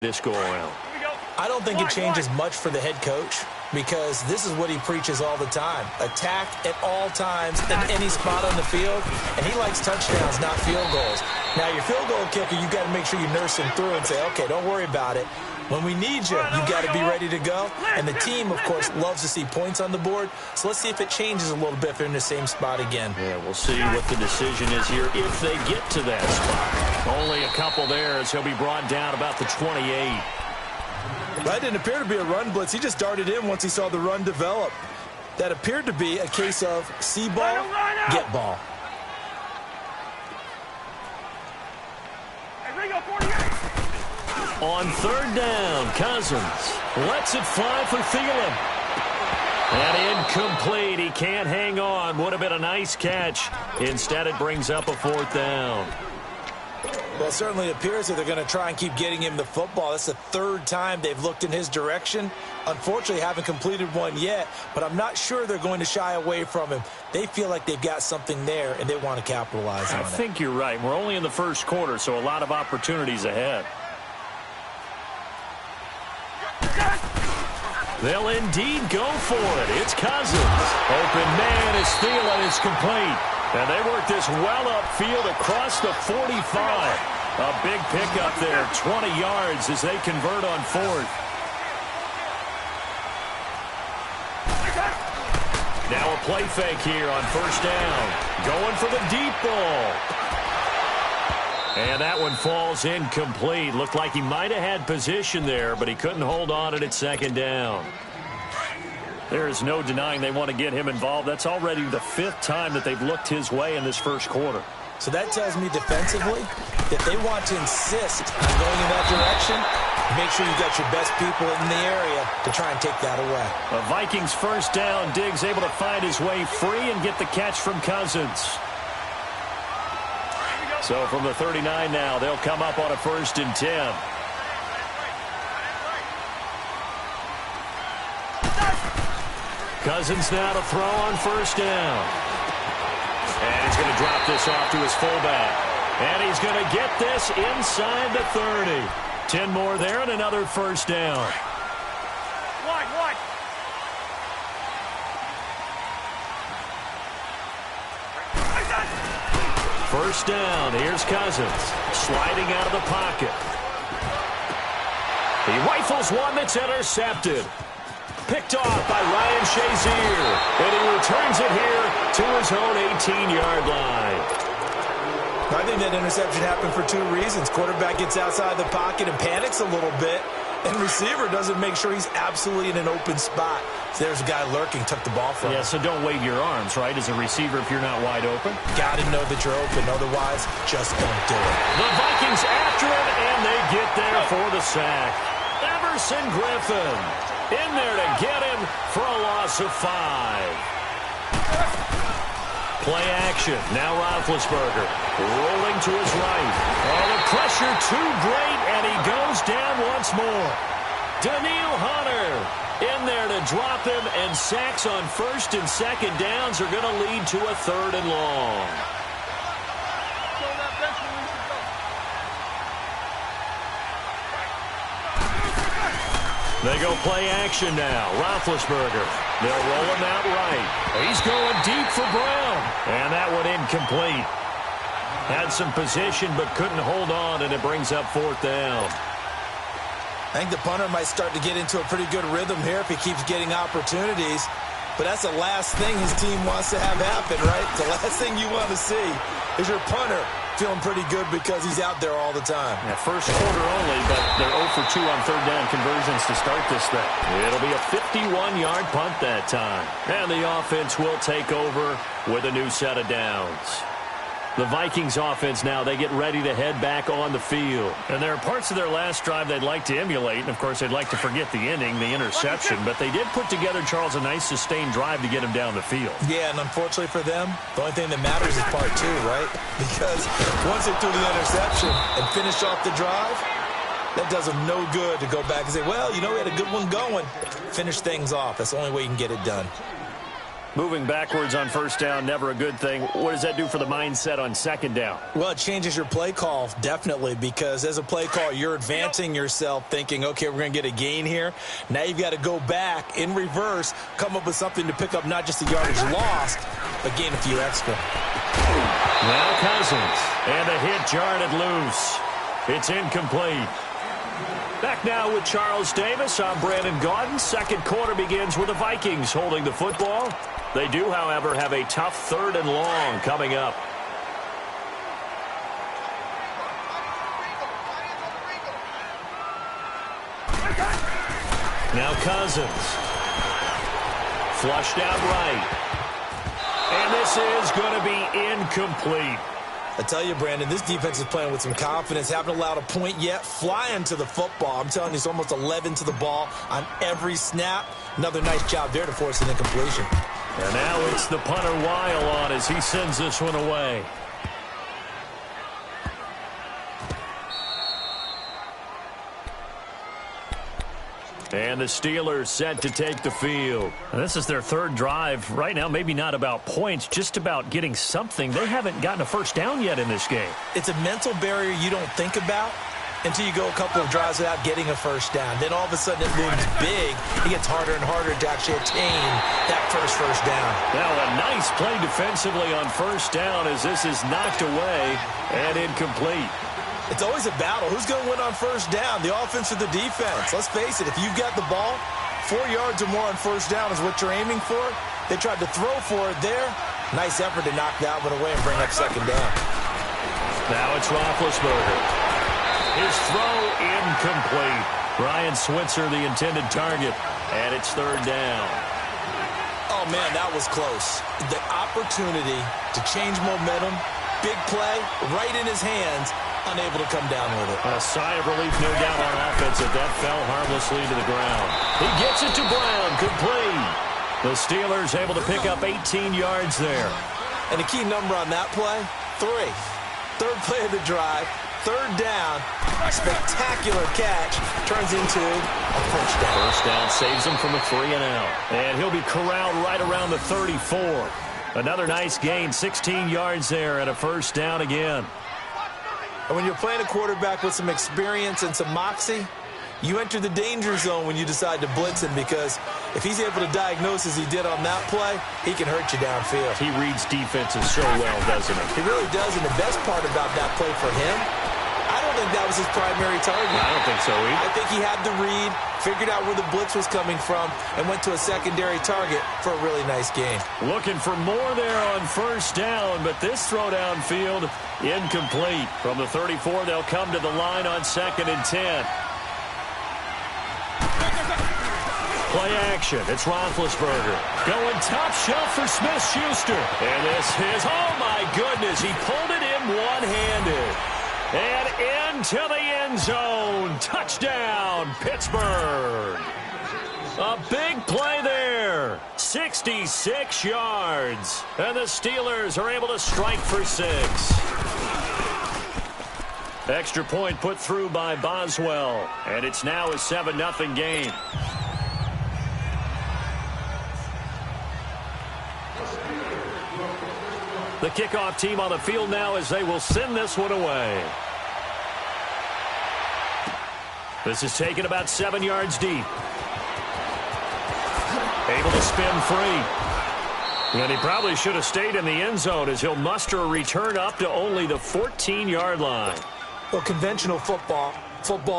this go around. I don't think it changes much for the head coach because this is what he preaches all the time. Attack at all times in any spot on the field, and he likes touchdowns, not field goals. Now, your field goal kicker, you got to make sure you nurse him through and say, okay, don't worry about it. When we need you, you got to be ready to go. And the team, of course, loves to see points on the board. So let's see if it changes a little bit if they're in the same spot again. Yeah, we'll see what the decision is here if they get to that spot. Only a couple there as he'll be brought down about the 28. That didn't appear to be a run blitz. He just darted in once he saw the run develop. That appeared to be a case of see ball, get ball. On third down, Cousins lets it fly for Thielen. And incomplete. He can't hang on. Would have been a nice catch. Instead, it brings up a fourth down. Well, it certainly appears that they're going to try and keep getting him the football. That's the third time they've looked in his direction. Unfortunately, haven't completed one yet, but I'm not sure they're going to shy away from him. They feel like they've got something there, and they want to capitalize on it. I think you're right. We're only in the first quarter, so a lot of opportunities ahead. They'll indeed go for it. It's Cousins. Open man is Thielen is complete. And they work this well upfield across the 45. A big pickup there, 20 yards as they convert on fourth. Now a play fake here on first down. Going for the deep ball. And that one falls incomplete. Looked like he might have had position there, but he couldn't hold on at second down. There is no denying they want to get him involved. That's already the fifth time that they've looked his way in this first quarter. So that tells me defensively that they want to insist on going in that direction. Make sure you got your best people in the area to try and take that away. The Vikings first down. Diggs able to find his way free and get the catch from Cousins. So from the 39 now, they'll come up on a 1st and 10. Cousins now to throw on first down. And he's going to drop this off to his fullback. And he's going to get this inside the 30. 10 more there and another first down. First down, here's Cousins, sliding out of the pocket. He rifles one that's intercepted. Picked off by Ryan Shazier. And he returns it here to his own 18-yard line. I think that interception happened for two reasons. Quarterback gets outside the pocket and panics a little bit. And receiver doesn't make sure he's absolutely in an open spot. So there's a guy lurking, took the ball from him. Yeah, so don't wave your arms, right, as a receiver if you're not wide open. Got to know that you're open. Otherwise, just don't do it. The Vikings after him, and they get there for the sack. Everson Griffin in there to get him for a loss of 5. Play action. Now Roethlisberger rolling to his right. Oh, the pressure too great, and he goes down once more. Daniil Hunter in there to drop him, and sacks on first and second downs are going to lead to a 3rd and long. They go play action now. Roethlisberger. They'll roll him out right. He's going deep for Brown. And that one incomplete. Had some position but couldn't hold on, and it brings up 4th down. I think the punter might start to get into a pretty good rhythm here if he keeps getting opportunities. But that's the last thing his team wants to have happen, right? The last thing you want to see is your punter feeling pretty good because he's out there all the time. Yeah, first quarter only, but they're 0 for 2 on third down conversions to start this thing. It'll be a 51-yard punt that time. And the offense will take over with a new set of downs. The Vikings offense now, they get ready to head back on the field. And there are parts of their last drive they'd like to emulate. And, of course, they'd like to forget the inning, the interception. But they did put together, Charles, a nice sustained drive to get him down the field. Yeah, and unfortunately for them, the only thing that matters is part 2, right? Because once they threw the interception and finished off the drive, that does them no good to go back and say, well, you know, we had a good one going. Finish things off. That's the only way you can get it done. Moving backwards on first down, never a good thing. What does that do for the mindset on second down? Well, it changes your play call, definitely, because as a play call, you're advancing yourself thinking, okay, we're going to get a gain here. Now you've got to go back in reverse, come up with something to pick up not just the yardage lost, but gain a few extra. Now Cousins, and the hit jarred it loose. It's incomplete. Back now with Charles Davis. I'm Brandon Gaudin. Second quarter begins with the Vikings holding the football. They do, however, have a tough 3rd and long coming up. Now Cousins. Flushed out right. And this is going to be incomplete. I tell you, Brandon, this defense is playing with some confidence. Haven't allowed a point yet. Flying to the football. I'm telling you, it's almost 11 to the ball on every snap. Another nice job there to force an incompletion. And now it's the punter Weil on as he sends this one away. And the Steelers set to take the field. And this is their 3rd drive. Right now, maybe not about points, just about getting something. They haven't gotten a first down yet in this game. It's a mental barrier you don't think about until you go a couple of drives without getting a first down. Then all of a sudden it looms big. It gets harder and harder to actually attain that first down. Now a nice play defensively on first down as this is knocked away and incomplete. It's always a battle. Who's going to win on first down, the offense or the defense? Let's face it, if you've got the ball, 4 yards or more on first down is what you're aiming for. They tried to throw for it there. Nice effort to knock that one away and bring up second down. Now it's Roethlisberger. His throw incomplete. Ryan Switzer, the intended target, and it's 3rd down. Oh, man, that was close. The opportunity to change momentum, big play, right in his hands, unable to come down with it. A sigh of relief, no doubt, on offense if that fell harmlessly to the ground. He gets it to Brown, complete. The Steelers able to pick up 18 yards there. And the key number on that play, 3. 3rd play of the drive, 3rd down, spectacular catch, turns into a first down. First down saves him from a 3-and-out. And he'll be corralled right around the 34. Another nice gain, 16 yards there, and a first down again. And when you're playing a quarterback with some experience and some moxie, you enter the danger zone when you decide to blitz him, because if he's able to diagnose as he did on that play, he can hurt you downfield. He reads defenses so well, doesn't he? He really does, and the best part about that play for him, I don't think that was his primary target. I don't think so either. I think he had the read, figured out where the blitz was coming from, and went to a secondary target for a really nice gain. Looking for more there on first down, but this throw downfield incomplete. From the 34, they'll come to the line on 2nd and 10. Play action. It's Roethlisberger. Going top shelf for Smith-Schuster. And this is, oh my goodness, he pulled it in one-handed. And into the end zone. Touchdown, Pittsburgh. A big play there. 66 yards. And the Steelers are able to strike for 6. Extra point put through by Boswell. And it's now a 7-0 game. The kickoff team on the field now as they will send this one away. This is taken about 7 yards deep. Able to spin free. And he probably should have stayed in the end zone as he'll muster a return up to only the 14-yard line. Well, conventional football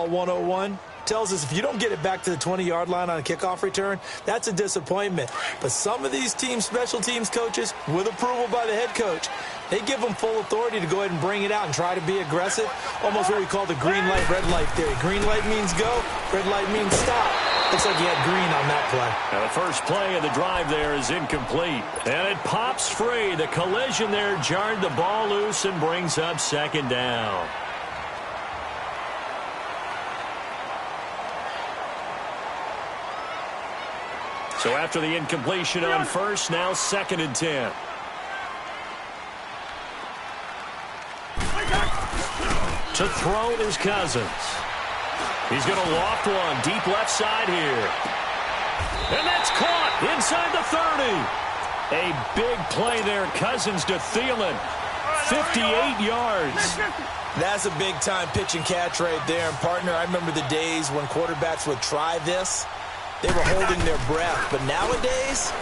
101, tells us if you don't get it back to the 20-yard line on a kickoff return, that's a disappointment. But some of these teams, special teams coaches, with approval by the head coach, they give them full authority to go ahead and bring it out and try to be aggressive. Almost what we call the green light, red light theory. Green light means go, red light means stop. Looks like he had green on that play. Now the first play of the drive there is incomplete. And it pops free. The collision there jarred the ball loose and brings up 2nd down. So after the incompletion on first, now 2nd and 10. To throw is Cousins. He's going to loft one deep left side here. And that's caught inside the 30. A big play there. Cousins to Thielen. 58 yards. That's a big-time pitch and catch right there. And, partner, I remember the days when quarterbacks would try this. They were holding their breath. But nowadays,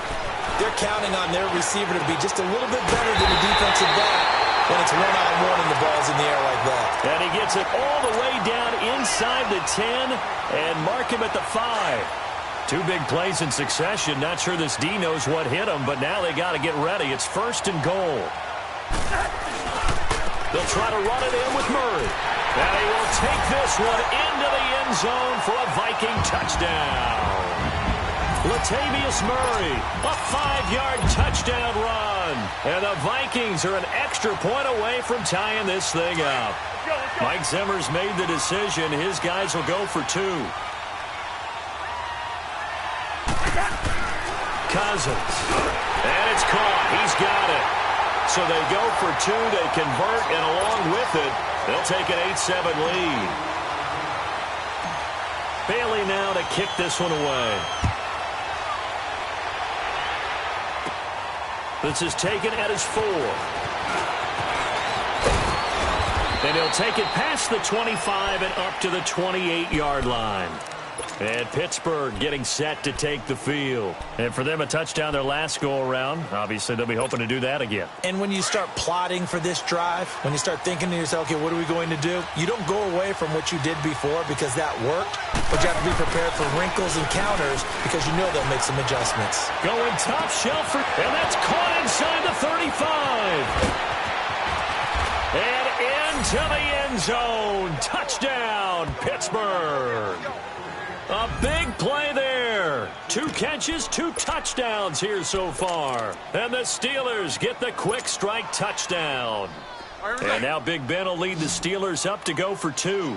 they're counting on their receiver to be just a little bit better than the defensive back when it's one-on-one and the ball's in the air like that. And he gets it all the way down inside the 10 and mark him at the 5. Two big plays in succession. Not sure this D knows what hit him, but now they got to get ready. It's 1st and goal. They'll try to run it in with Murray. And he will take this one into the end zone for a Viking touchdown. Latavius Murray, a 5-yard touchdown run. And the Vikings are an extra point away from tying this thing up. Mike Zimmer's made the decision. His guys will go for 2. Cousins. And it's caught. He's got it. So they go for 2. They convert, and along with it, they'll take an 8-7 lead. Bailey now to kick this one away. This is taken at his 4. And he'll take it past the 25 and up to the 28-yard line. And Pittsburgh getting set to take the field. And for them, a touchdown their last go-around. Obviously, they'll be hoping to do that again. And when you start plotting for this drive, when you start thinking to yourself, okay, what are we going to do? You don't go away from what you did before because that worked. But you have to be prepared for wrinkles and counters because you know they'll make some adjustments. Going top shelf, and that's caught inside the 35. And into the end zone. Touchdown, Pittsburgh. A big play there. 2 catches, 2 touchdowns here so far. And the Steelers get the quick strike touchdown. And now Big Ben will lead the Steelers up to go for 2.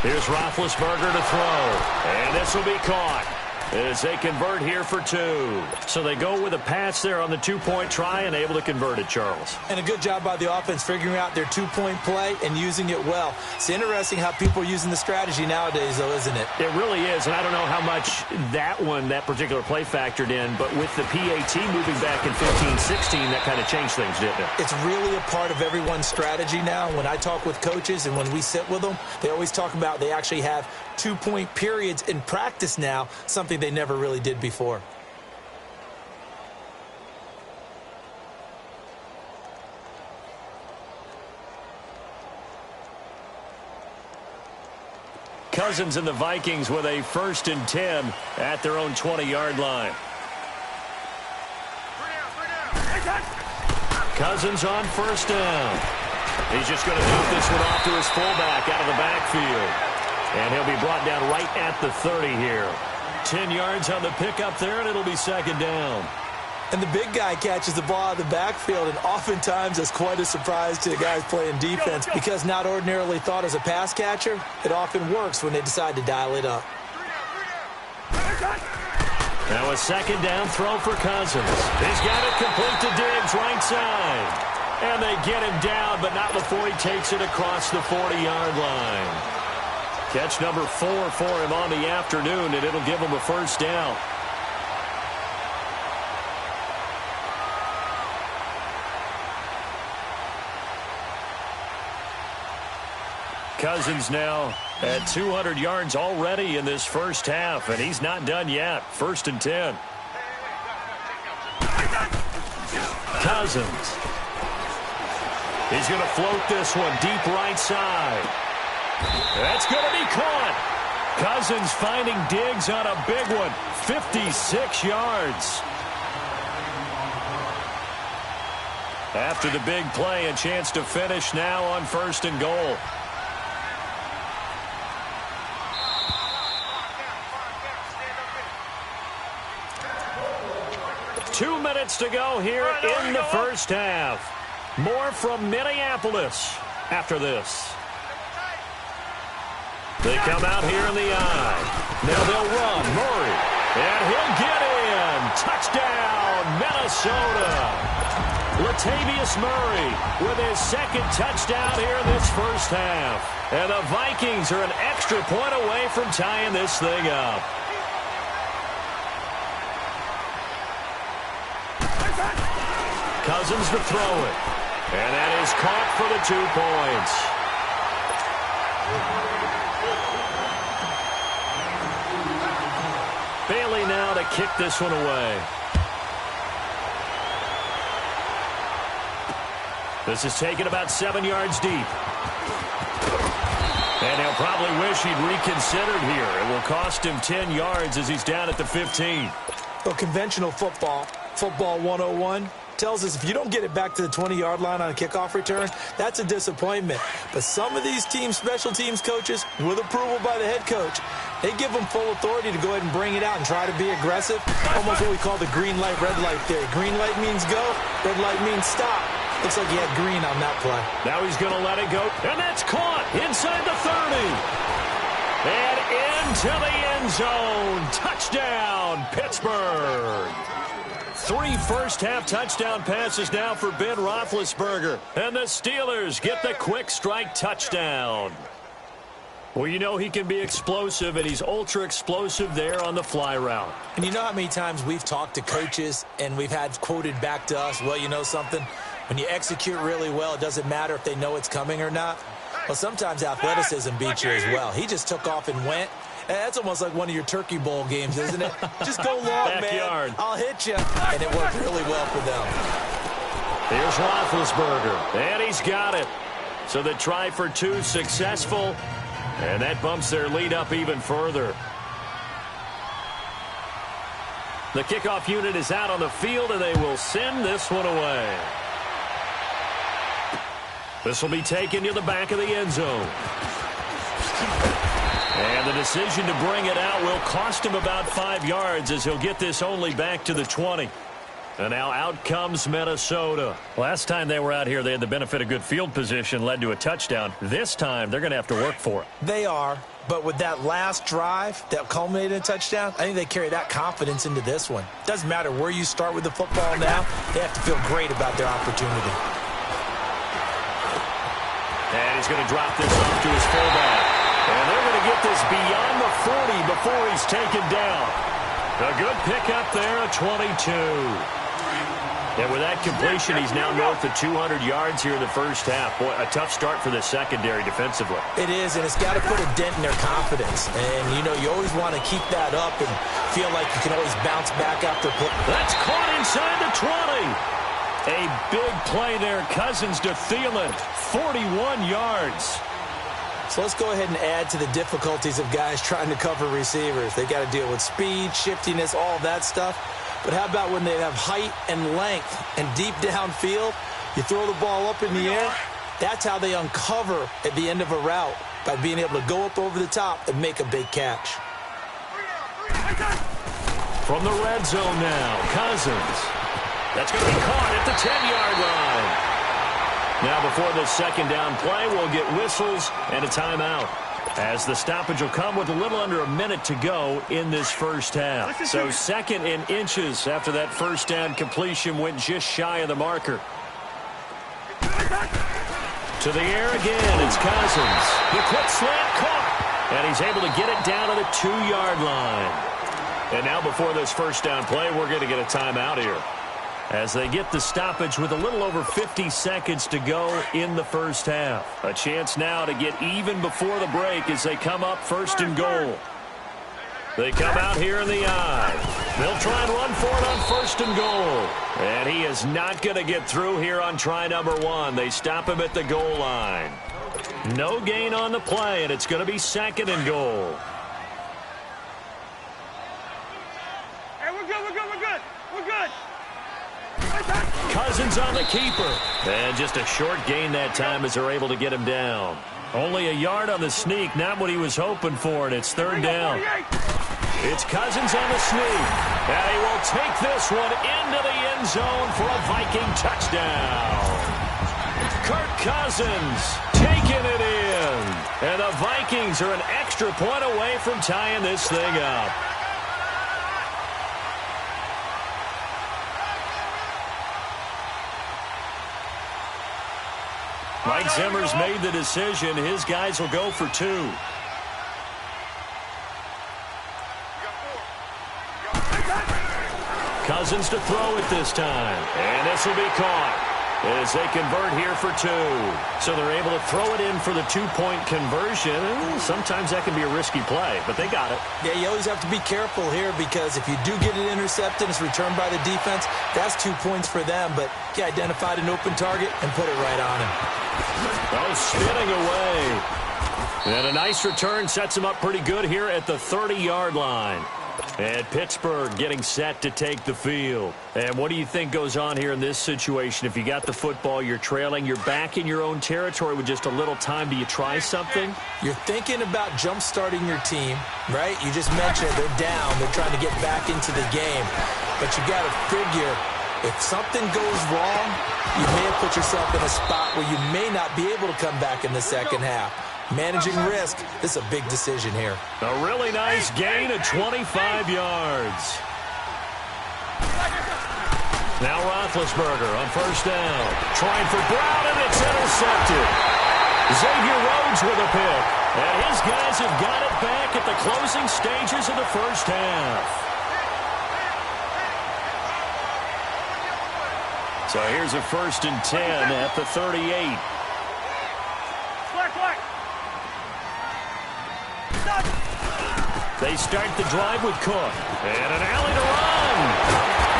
Here's Roethlisberger to throw. And this will be caught as they convert here for 2. So they go with a pass there on the 2-point try and able to convert it, Charles. And a good job by the offense figuring out their 2-point play and using it well. It's interesting how people are using the strategy nowadays, though, isn't it? It really is, and I don't know how much that particular play factored in, but with the PAT moving back in 15-16, that kind of changed things, didn't it? It's really a part of everyone's strategy now. When I talk with coaches and when we sit with them, they always talk about they actually have 2-point periods in practice now, something they never really did before. Cousins and the Vikings with a 1st and 10 at their own 20-yard line. Cousins on 1st down. He's just going to dump this one off to his fullback out of the backfield. And he'll be brought down right at the 30 here. 10 yards on the pickup there, and it'll be 2nd down. And the big guy catches the ball out of the backfield, and oftentimes it's quite a surprise to the guys playing defense because not ordinarily thought as a pass catcher, it often works when they decide to dial it up. Now a 2nd down throw for Cousins. He's got it complete to Diggs right side. And they get him down, but not before he takes it across the 40-yard line. Catch number 4 for him on the afternoon, and it'll give him a 1st down. Cousins now at 200 yards already in this first half, and he's not done yet. 1st and 10. Cousins. He's going to float this one deep right side. That's going to be caught. Cousins finding Diggs on a big one. 56 yards. After the big play, a chance to finish now on 1st and goal. Two minutes to go here in the first half. More from Minneapolis after this. They come out here in the eye. Now they'll run. Murray. And he'll get in. Touchdown, Minnesota. Latavius Murray with his second touchdown here in this first half. And the Vikings are an extra point away from tying this thing up. Cousins to throw it. And that is caught for the 2 points. Bailey now to kick this one away. This is taken about 7 yards deep. And he'll probably wish he'd reconsidered here. It will cost him 10 yards as he's down at the 15. Well, conventional football 101, tells us if you don't get it back to the 20-yard line on a kickoff return, that's a disappointment. But some of these teams, special teams coaches, with approval by the head coach, they give them full authority to go ahead and bring it out and try to be aggressive. Almost what we call the green light, red light theory. Green light means go, red light means stop. Looks like he had green on that play. Now he's going to let it go, and that's caught inside the 30. And into the end zone. Touchdown, Pittsburgh. 3 first-half touchdown passes now for Ben Roethlisberger. And the Steelers get the quick strike touchdown. Well, you know he can be explosive, and he's ultra-explosive there on the fly route. And you know how many times we've talked to coaches, and we've had quoted back to us, well, you know something? When you execute really well, it doesn't matter if they know it's coming or not. Well, sometimes athleticism beats you as well. He just took off and went. And that's almost like one of your Turkey Bowl games, isn't it? Just go long, Backyard. Man. I'll hit you. And it worked really well for them. Here's Roethlisberger, and he's got it. So the try for 2 successful, and that bumps their lead up even further. The kickoff unit is out on the field, and they will send this one away. This will be taken near the back of the end zone. And the decision to bring it out will cost him about 5 yards as he'll get this only back to the 20. And now out comes Minnesota. Last time they were out here, they had the benefit of good field position, led to a touchdown. This time, they're going to have to work for it. They are. But with that last drive that culminated in a touchdown, I think they carry that confidence into this one. Doesn't matter where you start with the football now. They have to feel great about their opportunity. And he's going to drop this off to his fullback. And they're going to get this beyond the 40 before he's taken down. A good pickup there, a 22. And with that completion, he's now north of 200 yards here in the first half. Boy, a tough start for the secondary defensively. It is, and it's got to put a dent in their confidence. And, you know, you always want to keep that up and feel like you can always bounce back after play. That's caught inside the 20. A big play there, Cousins to Thielen, 41 yards. So let's go ahead and add to the difficulties of guys trying to cover receivers. They got to deal with speed, shiftiness, all that stuff. But how about when they have height and length and deep downfield? You throw the ball up in the air. That's how they uncover at the end of a route, by being able to go up over the top and make a big catch. From the red zone now, Cousins. That's going to be caught at the 10-yard line. Now before the second down play, we'll get whistles and a timeout, as the stoppage will come with a little under a minute to go in this first half. So second in inches after that first down completion went just shy of the marker. To the air again, it's Cousins. The quick slant caught, and he's able to get it down to the 2-yard line. And now before this first down play, we're going to get a timeout here, as they get the stoppage with a little over 50 seconds to go in the first half. A chance now to get even before the break as they come up first and goal. They come out here in the eye. They'll try and run for it on first and goal. And he is not going to get through here on try number 1. They stop him at the goal line. No gain on the play, and it's going to be second and goal. Hey, we're good, we're good, we're good, we're good. Cousins on the keeper. And just a short gain that time as they're able to get him down. Only a yard on the sneak, not what he was hoping for, and it's third down. It's Cousins on the sneak. And he will take this one into the end zone for a Viking touchdown. Kirk Cousins taking it in. And the Vikings are an extra point away from tying this thing up. Mike Zimmer's made the decision. His guys will go for 2. Cousins to throw it this time. And this will be caught as they convert here for 2. So they're able to throw it in for the 2-point conversion. Sometimes that can be a risky play, but they got it. Yeah, you always have to be careful here because if you do get it intercepted, it's returned by the defense, that's 2 points for them. But he identified an open target and put it right on him. Oh, spinning away. And a nice return sets him up pretty good here at the 30-yard line. And Pittsburgh getting set to take the field. And what do you think goes on here in this situation? If you got the football, you're trailing, you're back in your own territory with just a little time. Do you try something? You're thinking about jump-starting your team, right? You just mentioned it. They're down. They're trying to get back into the game. But you got to figure, if something goes wrong, you may have put yourself in a spot where you may not be able to come back in the second half. Managing risk, this is a big decision here. A really nice gain of 25 yards. Now Roethlisberger on first down. Trying for Brown, and it's intercepted. Xavier Rhodes with a pick. And his guys have got it back at the closing stages of the first half. So here's a 1st and 10 at the 38. They start the drive with Cook. And an alley to run.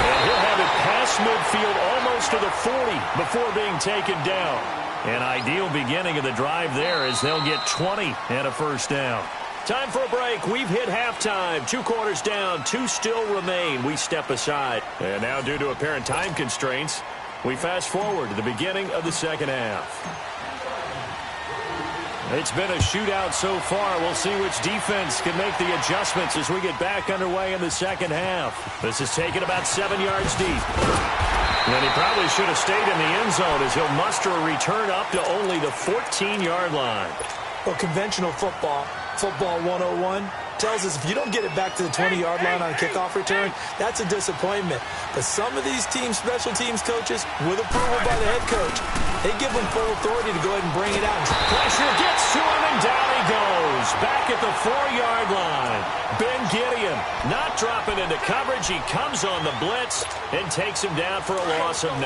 And he'll have it past midfield almost to the 40 before being taken down. An ideal beginning of the drive there as they'll get 20 and a first down. Time for a break. We've hit halftime. 2 quarters down. 2 still remain. We step aside. And now due to apparent time constraints, we fast forward to the beginning of the second half. It's been a shootout so far. We'll see which defense can make the adjustments as we get back underway in the second half. This is taken about 7 yards deep. And he probably should have stayed in the end zone as he'll muster a return up to only the 14-yard line. Well, conventional football 101, tells us if you don't get it back to the 20-yard line on a kickoff return, that's a disappointment. But some of these teams, special teams coaches, with approval by the head coach, they give them full authority to go ahead and bring it out. Pressure gets to him, and down he goes. Back at the 4-yard line. Ben Gideon not dropping into coverage. He comes on the blitz and takes him down for a loss of 9.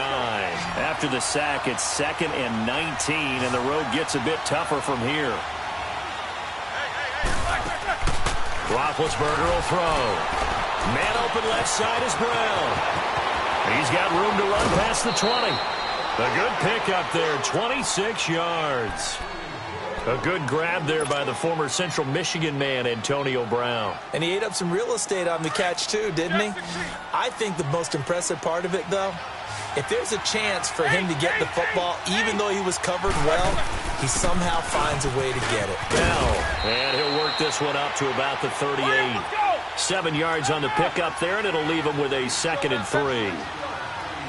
After the sack, it's 2nd and 19, and the road gets a bit tougher from here. Roethlisberger will throw. Man open left side is Brown. He's got room to run past the 20. A good pickup there, 26 yards. A good grab there by the former Central Michigan man, Antonio Brown. And he ate up some real estate on the catch, too, didn't he? I think the most impressive part of it, though, if there's a chance for him to get the football, even though he was covered well, he somehow finds a way to get it. And he'll work this one up to about the 38. 7 yards on the pickup there, and it'll leave him with a 2nd and 3.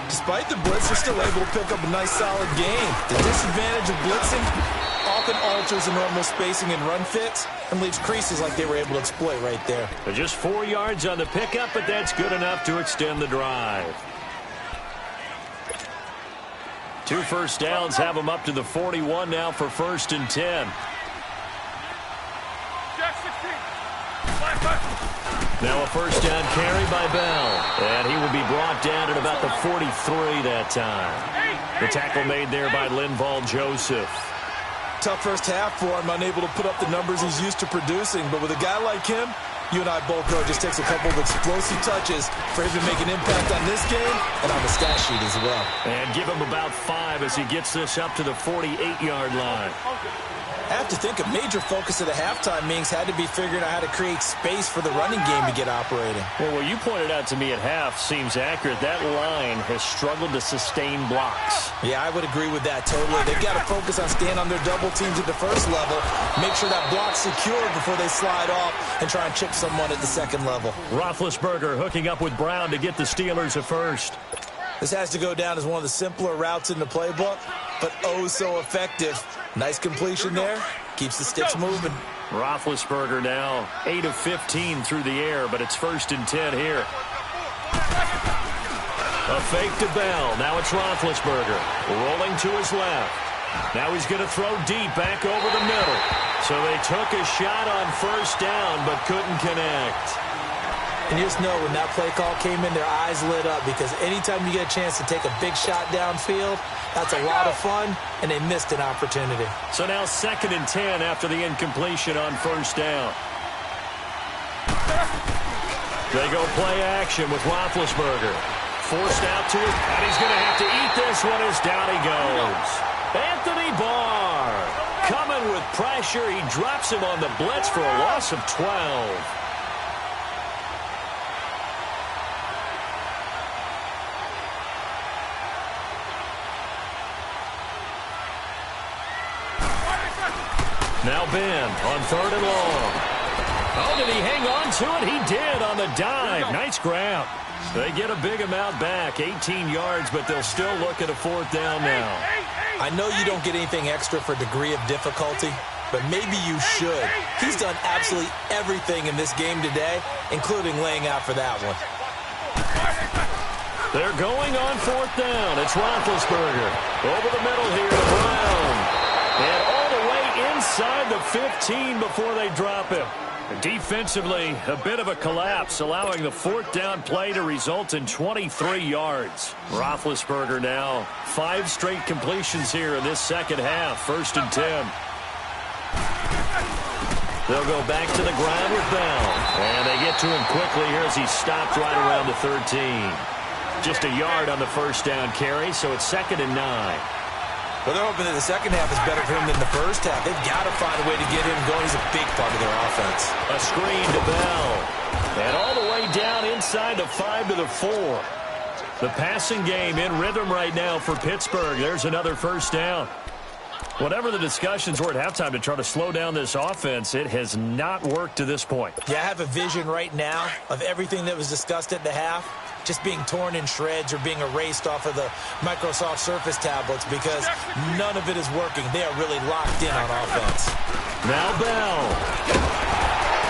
Despite the blitz, they're still able to pick up a nice, solid gain. The disadvantage of blitzing often alters the normal spacing and run fits and leaves creases like they were able to exploit right there. Just 4 yards on the pickup, but that's good enough to extend the drive. 2 first downs have them up to the 41 now for 1st and 10. Now a first down carry by Bell. And he will be brought down at about the 43 that time. The tackle made there by Linval Joseph. Tough first half for him, unable to put up the numbers he's used to producing. But with a guy like him, you and I both know it just takes a couple of explosive touches for him to make an impact on this game and on the stat sheet as well. And give him about 5 as he gets this up to the 48-yard line. I have to think a major focus of the halftime meetings had to be figuring out how to create space for the running game to get operating. Well, what you pointed out to me at half seems accurate. That line has struggled to sustain blocks. Yeah, I would agree with that totally. They've got to focus on staying on their double teams at the first level, make sure that block's secure before they slide off and try and chip someone at the second level. Roethlisberger hooking up with Brown to get the Steelers a first. This has to go down as one of the simpler routes in the playbook, but oh so effective. Nice completion there. Keeps the sticks moving. Roethlisberger now 8 of 15 through the air, but it's 1st and 10 here. A fake to Bell. Now it's Roethlisberger rolling to his left. Now he's going to throw deep back over the middle. So they took a shot on first down but couldn't connect. And you just know when that play call came in, their eyes lit up, because anytime you get a chance to take a big shot downfield, that's a lot of fun, and they missed an opportunity. So now 2nd and 10 after the incompletion on first down. They go play action with Roethlisberger. Forced out to him, and he's going to have to eat this one as down he goes. Anthony Barr coming with pressure. He drops him on the blitz for a loss of 12. Now Ben on 3rd and long. Oh, did he hang on to it? He did on the dive. Nice grab. They get a big amount back, 18 yards, but they'll still look at a 4th down now. I know you don't get anything extra for degree of difficulty, but maybe you should. He's done absolutely everything in this game today, including laying out for that one. They're going on 4th down. It's Roethlisberger. Over the middle here to Brown. And all the way inside the 15 before they drop him. Defensively, a bit of a collapse, allowing the 4th down play to result in 23 yards. Roethlisberger now 5 straight completions here in this second half. 1st and 10. They'll go back to the ground with Bell. And they get to him quickly here as he's stopped right around the 13. Just a yard on the 1st down carry, so it's 2nd and 9. Well, they're hoping that the second half is better for him than the first half. They've got to find a way to get him going. He's a big part of their offense. A screen to Bell. And all the way down inside the 5 to the 4. The passing game in rhythm right now for Pittsburgh. There's another 1st down. Whatever the discussions were at halftime to try to slow down this offense, it has not worked to this point. Yeah, I have a vision right now of everything that was discussed at the half just being torn in shreds or being erased off of the Microsoft Surface tablets, because none of it is working. They are really locked in on offense. Now Bell.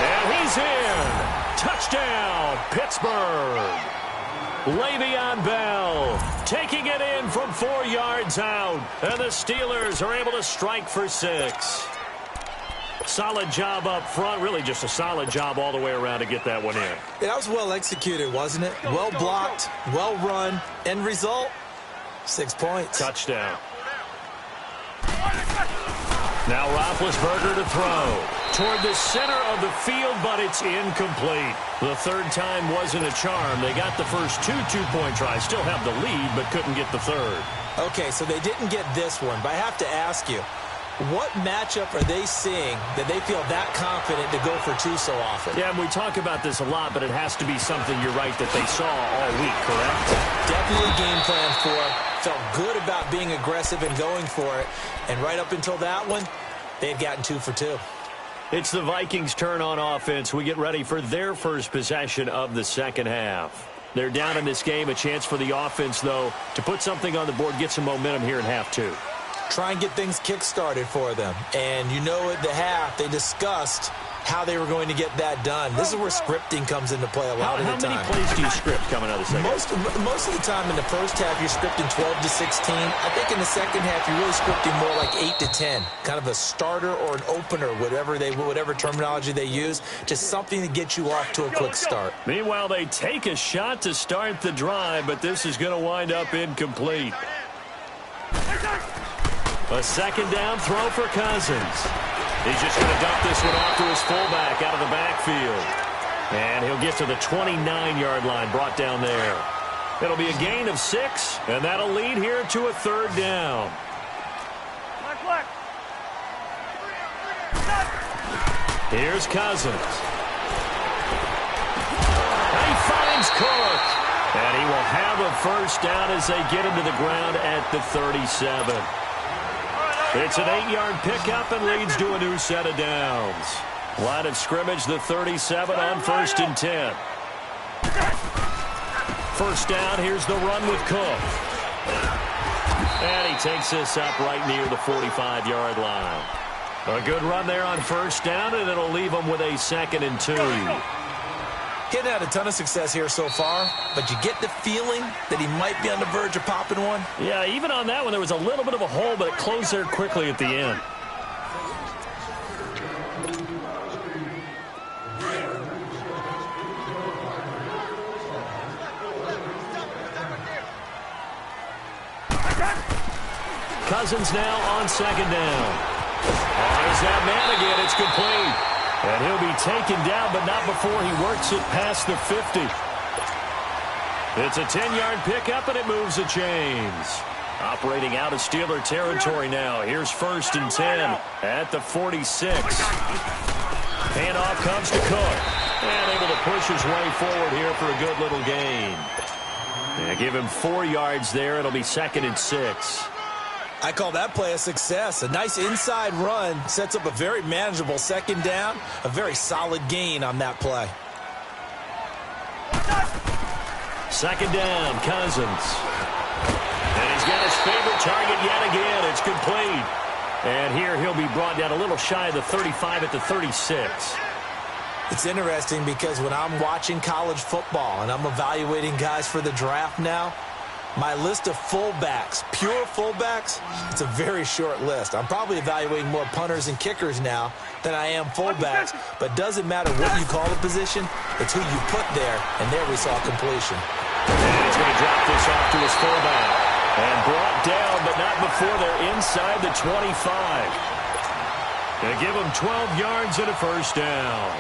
And he's in. Touchdown, Pittsburgh. Le'Veon Bell taking it in from 4 yards out. And the Steelers are able to strike for 6. Solid job up front. Really just a solid job all the way around to get that one in. Yeah, that was well executed, wasn't it? Well blocked, well run. End result, 6 points. Touchdown. Now Roethlisberger to throw. Toward the center of the field, but it's incomplete. The 3rd time wasn't a charm. They got the first 2 two-point tries. Still have the lead, but couldn't get the 3rd. Okay, so they didn't get this one, but I have to ask you, what matchup are they seeing that they feel that confident to go for 2 so often? Yeah, and we talk about this a lot, but it has to be something, you're right, that they saw all week, correct? Definitely game plan for it. Felt good about being aggressive and going for it. And right up until that one, they had gotten 2 for 2. It's the Vikings' turn on offense. We get ready for their first possession of the second half. They're down in this game. A chance for the offense, though, to put something on the board, get some momentum here in half 2. Try and get things kick-started for them. And you know at the half, they discussed how they were going to get that done. This is where scripting comes into play a lot of the time. How many plays do you script coming out of the second half? Most of the time in the first half, you're scripting 12 to 16. I think in the second half, you're really scripting more like 8 to 10. Kind of a starter or an opener, whatever terminology they use. Just something to get you off to a quick start. Meanwhile, they take a shot to start the drive, but this is going to wind up incomplete. A 2nd down throw for Cousins. He's just going to dump this one off to his fullback out of the backfield. And he'll get to the 29-yard line, brought down there. It'll be a gain of 6, and that'll lead here to a 3rd down. Here's Cousins. And he finds Cook. And he will have a 1st down as they get him to the ground at the 37. It's an 8-yard pickup and leads to a new set of downs. Line of scrimmage, the 37 on 1st and 10. 1st down, here's the run with Cook. And he takes this up right near the 45-yard line. A good run there on 1st down, and it'll leave them with a 2nd and 2. Getting out a ton of success here so far. but you get the feeling that he might be on the verge of popping one. Yeah, even on that one, there was a little bit of a hole, but it closed there quickly at the end. Cousins now on second down. There's that man again. It's complete. And he'll be taken down, but not before he works it past the 50. It's a 10-yard pickup, and it moves the chains. Operating out of Steeler territory now. Here's 1st and 10 at the 46. Handoff comes to Cook. And able to push his way forward here for a good little gain. And give him 4 yards there. It'll be 2nd and 6. I call that play a success. A nice inside run sets up a very manageable 2nd down. A very solid gain on that play. 2nd down, Cousins. And he's got his favorite target yet again. It's complete. And here he'll be brought down a little shy of the 35 at the 36. It's interesting because when I'm watching college football and I'm evaluating guys for the draft now, my list of fullbacks, pure fullbacks, it's a very short list. I'm probably evaluating more punters and kickers now than I am fullbacks, but doesn't matter what you call the position, it's who you put there, and there we saw completion. And he's going to drop this off to his fullback. And brought down, but not before they're inside the 25. They give him 12 yards and a 1st down.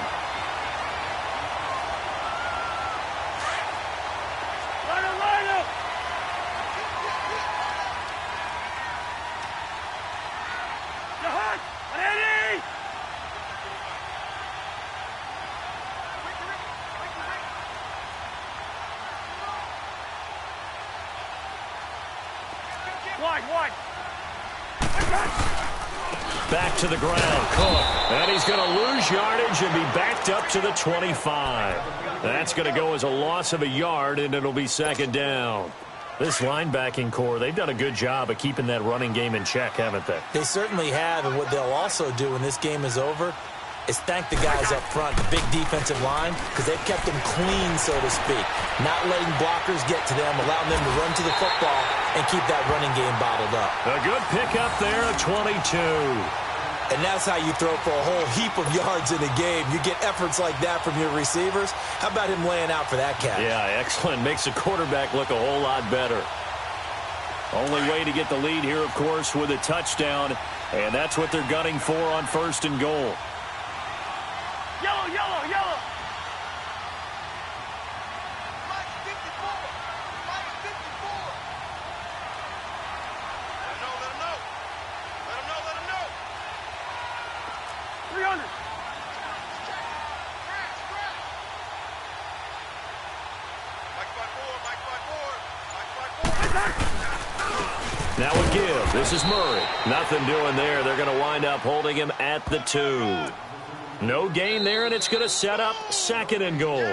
Back to the ground, Cook. And he's going to lose yardage and be backed up to the 25. That's going to go as a loss of a yard, and it'll be 2nd down. This linebacking core, they've done a good job of keeping that running game in check, haven't they? They certainly have, and what they'll also do when this game is over is thank the guys up front, the big defensive line, because they've kept them clean, so to speak. Not letting blockers get to them, allowing them to run to the football and keep that running game bottled up. A good pickup there at 22. And that's how you throw for a whole heap of yards in a game. You get efforts like that from your receivers. How about him laying out for that catch? Yeah, excellent. Makes the quarterback look a whole lot better. Only way to get the lead here, of course, with a touchdown. And that's what they're gunning for on 1st and goal. Yellow, yellow, yellow. Mike 54. Mike 54. Let him know, let him know. Let him know, let him know. 300. Mike 54, Mike 54, Mike 54. Now a give. This is Murray. Nothing doing there. They're going to wind up holding him at the 2. No gain there, and it's going to set up 2nd and goal.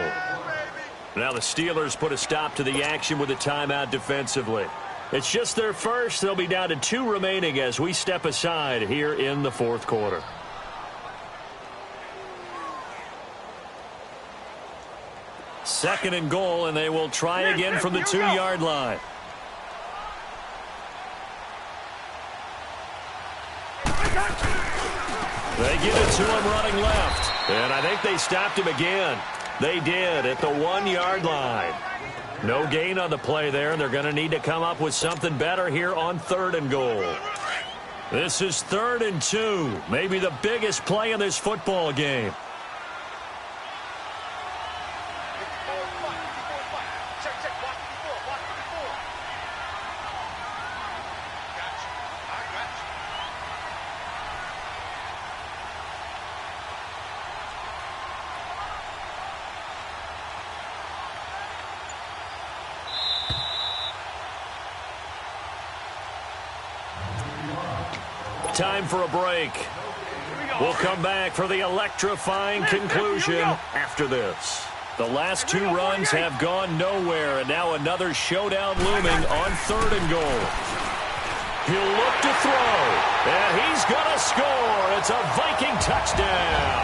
Now the Steelers put a stop to the action with a timeout defensively. It's just their first. They'll be down to 2 remaining as we step aside here in the 4th quarter. Second and goal, and they will try again from the 2-yard line. They give it to him running left. And I think they stopped him again. They did at the 1-yard line. No gain on the play there, and they're going to need to come up with something better here on 3rd and goal. This is 3rd and 2. Maybe the biggest play in this football game. Time for a break. We'll come back for the electrifying conclusion after this. The last 2 runs have gone nowhere, and now another showdown looming on 3rd and goal. He'll look to throw, and he's going to score. It's a Viking touchdown.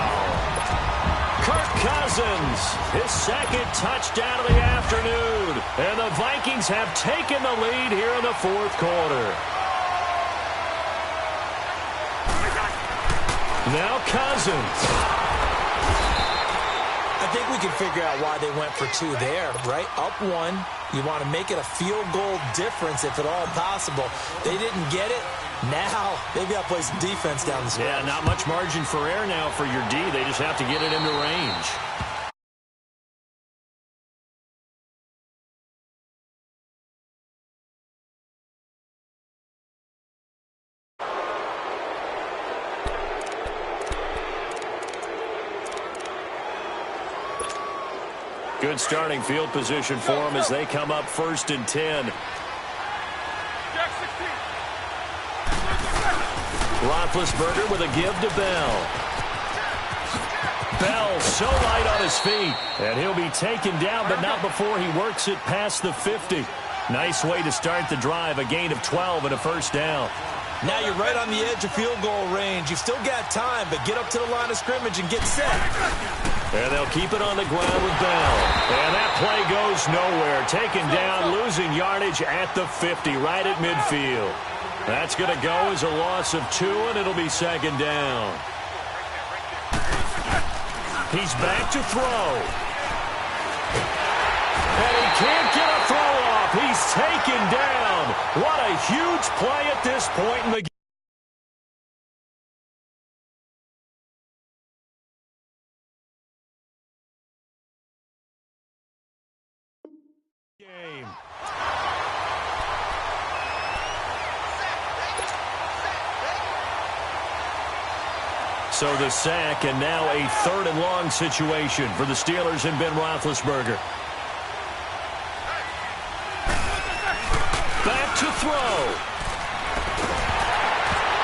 Kirk Cousins, his second touchdown of the afternoon. And the Vikings have taken the lead here in the fourth quarter. Now Cousins. I think we can figure out why they went for two there, right? Up one. You want to make it a field goal difference if at all possible. They didn't get it. Now they've got to play some defense down the stretch. Yeah, not much margin for error now for your D. They just have to get it into range. Good starting field position for them as they come up 1st and 10. Roethlisberger with a give to Bell. Bell so light on his feet. And he'll be taken down, but not before he works it past the 50. Nice way to start the drive. A gain of 12 and a first down. Now you're right on the edge of field goal range. You've still got time, but get up to the line of scrimmage and get set. And they'll keep it on the ground with Bell. And that play goes nowhere. Taken down, losing yardage at the 50, right at midfield. That's going to go as a loss of 2, and it'll be 2nd down. He's back to throw. And he can't get a throw off. He's taken down. What a huge play at this point in the game. So the sack, and now a 3rd and long situation for the Steelers and Ben Roethlisberger. Back to throw.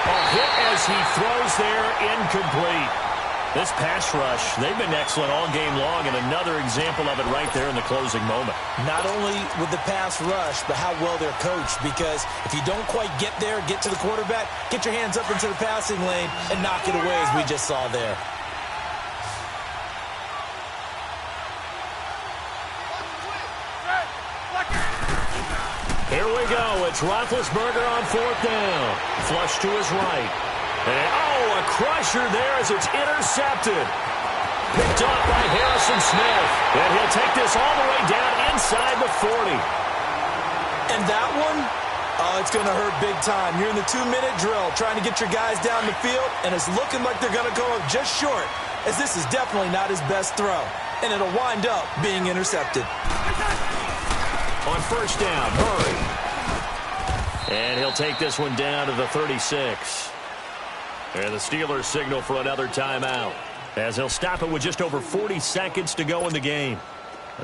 A hit as he throws there, incomplete. This pass rush, they've been excellent all game long, and another example of it right there in the closing moment. Not only with the pass rush, but how well they're coached, because if you don't quite get there, get to the quarterback, get your hands up into the passing lane and knock it away as we just saw there. Here we go. It's Roethlisberger on 4th down. Flush to his right. And, a crusher there as it's intercepted. Picked up by Harrison Smith. And he'll take this all the way down inside the 40. And that one, it's going to hurt big time. You're in the 2-minute drill trying to get your guys down the field, and it's looking like they're going to go up just short, as this is definitely not his best throw. And it'll wind up being intercepted. On 1st down, hurry. And he'll take this one down to the 36. And the Steelers signal for another timeout, as he'll stop it with just over 40 seconds to go in the game.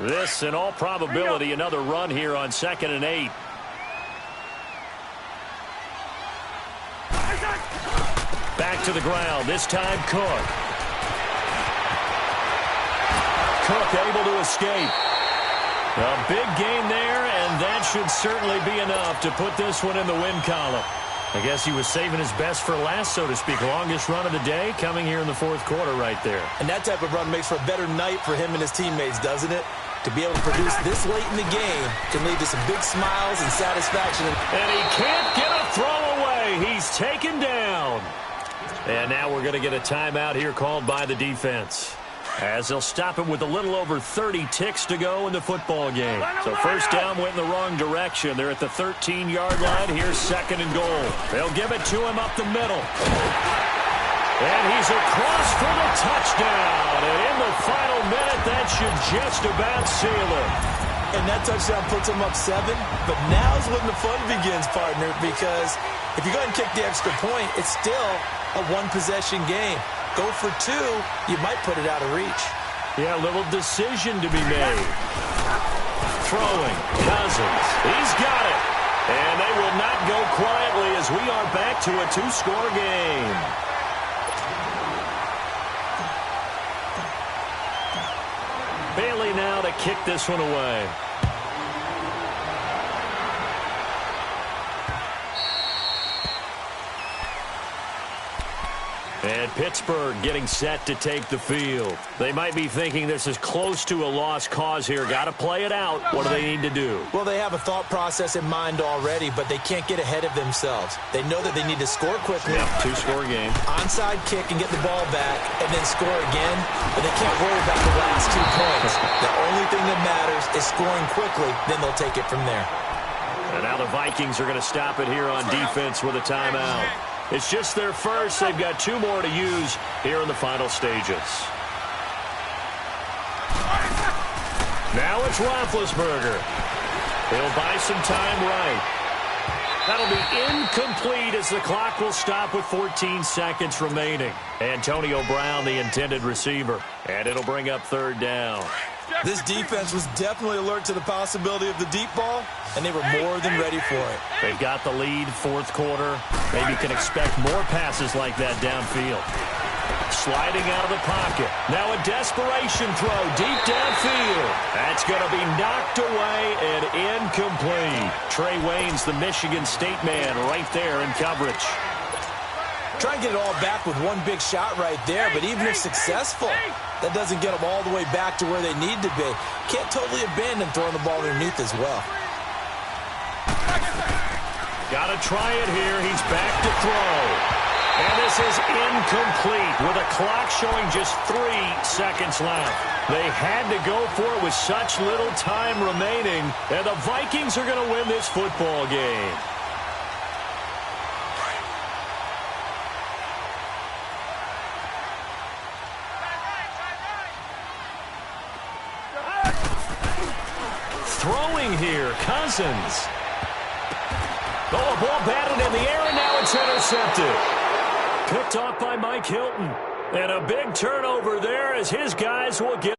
This, in all probability, another run here on 2nd and 8. Back to the ground, this time Cook. Cook able to escape. A big gain there, and that should certainly be enough to put this one in the win column. I guess he was saving his best for last, so to speak. Longest run of the day coming here in the 4th quarter right there. And that type of run makes for a better night for him and his teammates, doesn't it? To be able to produce this late in the game can lead to some big smiles and satisfaction. And he can't get a throw away. He's taken down. And now we're going to get a timeout here called by the defense, as they'll stop it with a little over 30 ticks to go in the football game. So 1st down went in the wrong direction. They're at the 13-yard line. Here's 2nd and goal. They'll give it to him up the middle. And he's across for the touchdown. And in the final minute, that should just about seal it. And that touchdown puts him up 7. But now's when the fun begins, partner, because if you go ahead and kick the extra point, it's still a one-possession game. Go for 2, you might put it out of reach. Yeah, a little decision to be made. Throwing, Cousins, he's got it. And they will not go quietly as we are back to a 2-score game. Bailey now to kick this one away. And Pittsburgh getting set to take the field. They might be thinking this is close to a lost cause here. Got to play it out. What do they need to do? Well, they have a thought process in mind already, but they can't get ahead of themselves. They know that they need to score quickly. Yep, two-score game. Onside kick and get the ball back and then score again, but they can't worry about the last 2 points. The only thing that matters is scoring quickly, then they'll take it from there. And now the Vikings are going to stop it here on defense with a timeout. It's just their first. They've got 2 more to use here in the final stages. Now it's Roethlisberger. He'll buy some time right. That'll be incomplete as the clock will stop with 14 seconds remaining. Antonio Brown, the intended receiver. And it'll bring up 3rd down. This defense was definitely alert to the possibility of the deep ball, and they were more than ready for it. They've got the lead, 4th quarter. Maybe you can expect more passes like that downfield. Sliding out of the pocket. Now a desperation throw deep downfield. That's going to be knocked away and incomplete. Trey Waynes, the Michigan State man, right there in coverage. Try and get it all back with one big shot right there, but even if successful, that doesn't get them all the way back to where they need to be. Can't totally abandon throwing the ball underneath as well. Got to try it here. He's back to throw. And this is incomplete with a clock showing just 3 seconds left. They had to go for it with such little time remaining, and the Vikings are going to win this football game. Throwing here, Cousins. Oh, a ball batted in the air, and now it's intercepted. Picked off by Mike Hilton. And a big turnover there as his guys will get